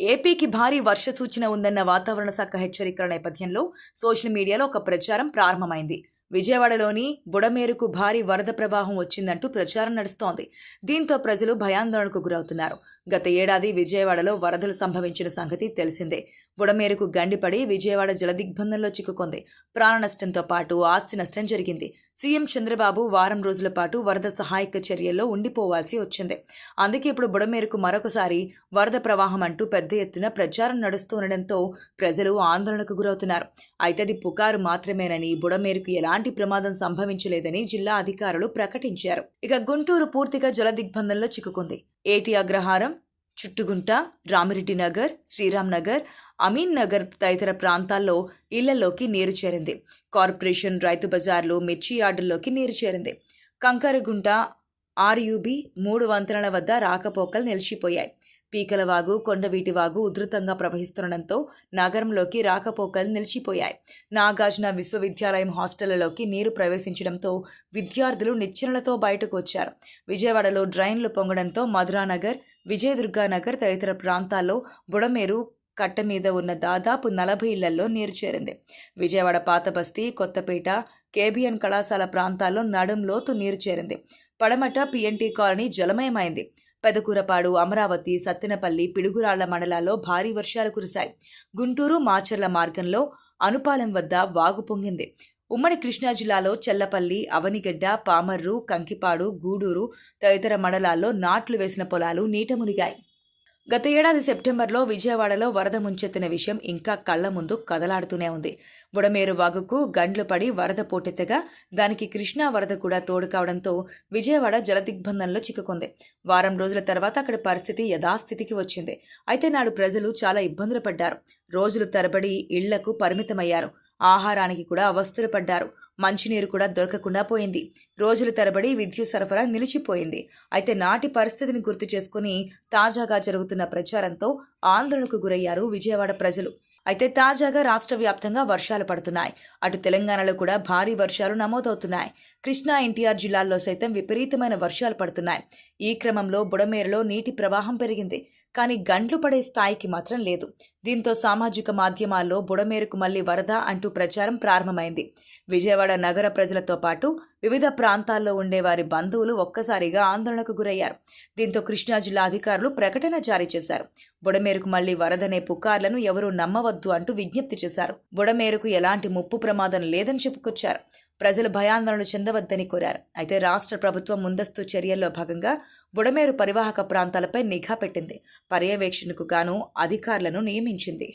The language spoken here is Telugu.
ఏపీకి భారీ వర్ష సూచన ఉందన్న వాతావరణ శాఖ హెచ్చరికల నేపథ్యంలో సోషల్ మీడియాలో ఒక ప్రచారం ప్రారంభమైంది. విజయవాడలోని బుడమేరుకు భారీ వరద ప్రవాహం వచ్చిందంటూ ప్రచారం నడుస్తోంది. దీంతో ప్రజలు భయాందోళనకు గురవుతున్నారు. గత ఏడాది విజయవాడలో వరదలు సంభవించిన సంగతి తెలిసిందే. బుడమేరుకు గండిపడి విజయవాడ జలదిగ్బంధంలో చిక్కుకుంది. ప్రాణ నష్టంతో పాటు ఆస్తి నష్టం జరిగింది. సీఎం చంద్రబాబు వారం రోజుల పాటు వరద సహాయక చర్యల్లో ఉండిపోవాల్సి వచ్చింది. అందుకే ఇప్పుడు బుడమేరుకు మరొకసారి వరద ప్రవాహం అంటూ పెద్ద ఎత్తున ప్రచారం నడుస్తుండటంతో ప్రజలు ఆందోళనకు గురవుతున్నారు. అయితే అది పుకారు మాత్రమేనని, బుడమేరుకు ఎలాంటి ప్రమాదం సంభవించలేదని జిల్లా అధికారులు ప్రకటించారు. ఇక గుంటూరు పూర్తిగా జలదిగ్బంధంలో చిక్కుకుంది. ఏటి అగ్రహారం, చుట్టుగుంట, రామిరెడ్డి నగర్, శ్రీరామ్ నగర్, అమీన్ నగర్ తదితర ప్రాంతాల్లో ఇళ్లలోకి నీరు చేరింది. కార్పొరేషన్ రైతు బజార్లు, మిర్చి యార్డుల్లోకి నీరు చేరింది. కంకరగుంట, ఆర్యూబీ 3 వంతెనల వద్ద రాకపోకలు నిలిచిపోయాయి. పీకలవాగు, కొండవీటివాగు ఉధృతంగా ప్రవహిస్తుండటంతో నగరంలోకి రాకపోకలు నిలిచిపోయాయి. నాగార్జున విశ్వవిద్యాలయం హాస్టళ్లలోకి నీరు ప్రవేశించడంతో విద్యార్థులు నిచ్చెనలతో బయటకు వచ్చారు. విజయవాడలో డ్రైన్లు పొంగడంతో మధురానగర్, విజయదుర్గానగర్ తదితర ప్రాంతాల్లో బుడమేరు కట్ట మీద ఉన్న దాదాపు 40 ఇళ్లలో నీరు చేరింది. విజయవాడ పాతబస్తీ, కొత్తపేట, కేబిఎన్ కళాశాల ప్రాంతాల్లో నడుం లోతు నీరు చేరింది. పడమట పిఎన్టీ కాలనీ జలమయమైంది. పెదకూరపాడు, అమరావతి, సత్తెనపల్లి, పిడుగురాళ్ల మండలాల్లో భారీ వర్షాలు కురిశాయి. గుంటూరు మాచర్ల మార్గంలో అనుపాలెం వద్ద వాగు పొంగింది. ఉమ్మడి కృష్ణా జిల్లాలో చెల్లపల్లి, అవనిగడ్డ, పామర్రు, కంకిపాడు, గూడూరు తదితర మండలాల్లో నాట్లు వేసిన పొలాలు నీట మునిగాయి. గత ఏడాది సెప్టెంబర్లో విజయవాడలో వరద ముంచెత్తిన విషయం ఇంకా కళ్ల ముందు కదలాడుతూనే ఉంది. బుడమేరు వాగుకు గండ్లు పడి వరద పోటెత్తగా దానికి కృష్ణా వరద కూడా తోడు కావడంతో విజయవాడ జలదిగ్బంధంలో చిక్కుకుంది. వారం రోజుల తర్వాత అక్కడి పరిస్థితి యథాస్థితికి వచ్చింది. అయితే నాడు ప్రజలు చాలా ఇబ్బందులు పడ్డారు. రోజులు తరబడి ఇళ్లకు పరిమితమయ్యారు. ఆహారానికి కూడా అవస్థలు పడ్డారు. మంచినీరు కూడా దొరకకుండా పోయింది. రోజుల తరబడి విద్యుత్ సరఫరా నిలిచిపోయింది. అయితే నాటి పరిస్థితిని గుర్తు చేసుకుని తాజాగా జరుగుతున్న ప్రచారంతో ఆందోళనకు గురయ్యారు విజయవాడ ప్రజలు. అయితే తాజాగా రాష్ట్ర వ్యాప్తంగా వర్షాలు పడుతున్నాయి. అటు తెలంగాణలో కూడా భారీ వర్షాలు నమోదవుతున్నాయి. కృష్ణా, ఎన్టీఆర్ జిల్లాల్లో సైతం విపరీతమైన వర్షాలు పడుతున్నాయి. ఈ క్రమంలో బుడమేరులో నీటి ప్రవాహం పెరిగింది. కానీ గండ్లు పడే స్థాయికి మాత్రం లేదు. దీంతో సామాజిక మాధ్యమాల్లో బుడమేరుకు మళ్లీ వరద అంటూ ప్రచారం ప్రారంభమైంది. విజయవాడ నగర ప్రజలతో పాటు వివిధ ప్రాంతాల్లో ఉండే వారి బంధువులు ఒక్కసారిగా ఆందోళనకు గురయ్యారు. దీంతో కృష్ణా జిల్లా అధికారులు ప్రకటన జారీ చేశారు. బుడమేరుకు మళ్లీ వరదనే పుకార్లను ఎవరూ నమ్మవద్దు అంటూ విజ్ఞప్తి చేశారు. బుడమేరుకు ఎలాంటి ముప్పు ప్రమాదం లేదని చెప్పుకొచ్చారు. ప్రజలు భయాందోళన చెందవద్దని కోరారు. అయితే రాష్ట్ర ప్రభుత్వం ముందస్తు చర్యల్లో భాగంగా బుడమేరు పరివాహక ప్రాంతాలపై నిఘా పెట్టింది. పర్యవేక్షణకు గాను అధికారులను నియమించింది.